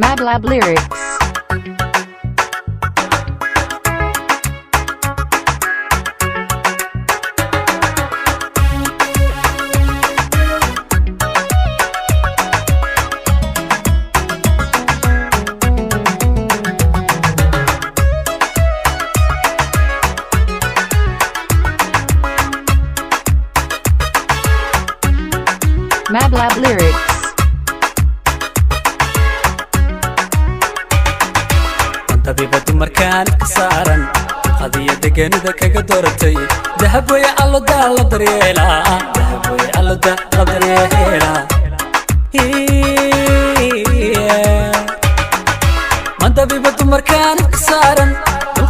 Madlab Lyrics. Madlab Lyrics. طبيبة مركان كسارن قضية دقنده كاga doortay dahab way allo daal daryeela dahab way allo daal daryeela man طبيبة مركان كسارن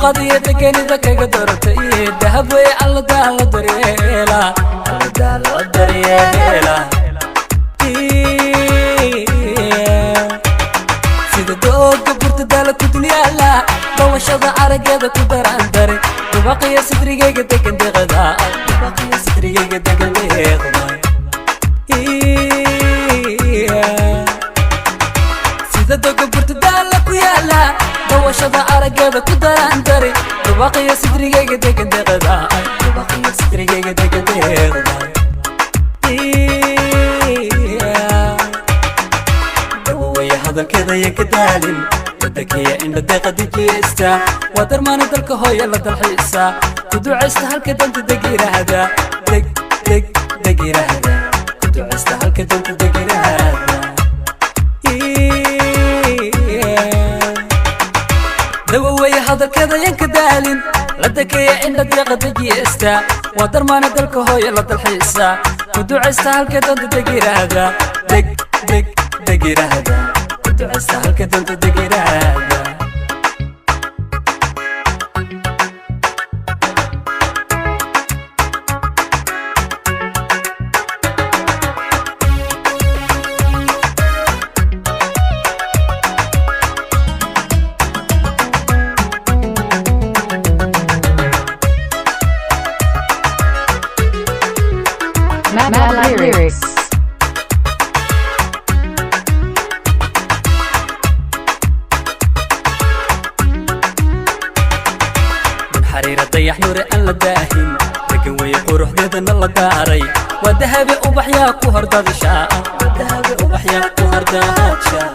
قضية دقنده كاga doortay dahab way allo daal daryeela allo daal daryeela sida dooga burta dala ku dunya la dawashada aragada ku darandare dubaqiya sidrigayga degan deqada dubaqiya sidrigayga degan deqada sida dooga burta dala ku yala dawashada aragada ku darandare dubaqiya sidrigayga degan deqada dubaqiya sidrigayga degan deqada hadalkeeda yan ka daalin wadakiya indha deeqa dijiyeysta waa darmaana dalka hooya la dalxiisa ku ducaysta halka danta degirahda degirahda ku ducaysta halka danta degirahda dawa weeye hadalkeeda yan ka daalin ladakeya indha deeqa dijiyeysta waa darmaana dalka hooya la dalxiisa ku ducaysta halka danta degirahda degirahda أستحق كنت دقيرة Madlab Lyrics. حريرة ضيح نور أن لداهن لكن ويقول روح ديدنا لداري والذهب وبحيا كهر داد شاء والذهب وبحيا كهر داد شاء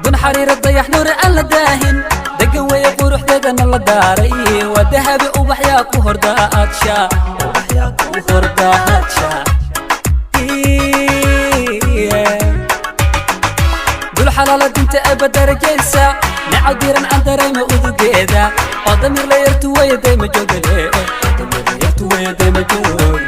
دون حريرة ضيح نور أن لداهن لكن ويقول روح ديدنا لداري والذهب وبحيا كهر داد شاء وبحيا كهر داد شاء حلالة انت ابدا رجيسا نعوديرن عن دريمة وذقيدا وضمير لا يرتوى دايما جوغلي وضمير لا يرتوى دايما جوغلي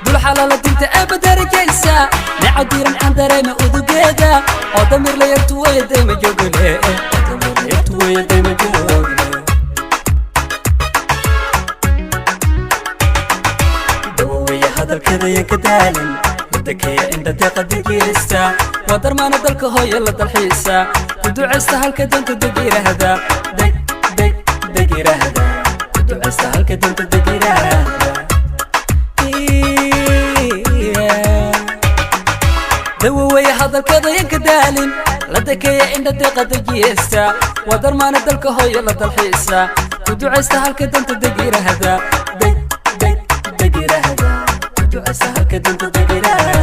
دول حلالة انت ابدا رجيسا نعوديرن عن دريمة وذقيدا وضمير لا يرتوى دايما جوغلي وضمير لا يرتوى دايما جوغلي هذا الكذا يكدالن بدكيا إنت تقدك يستا ودرمان دلك هوي الله الحيسا ودعستا هالكدن تدقير هذا دقير هذا ودعستا هالكدن تدقير هذا دووي هذا الكذا يكدالن لدكيا إنت تقدك يستا ودرمان دلك هوي الله الحيسا ودعستا هالكدن تدقير هذا دقير هذا أسهل كدنت دقيرة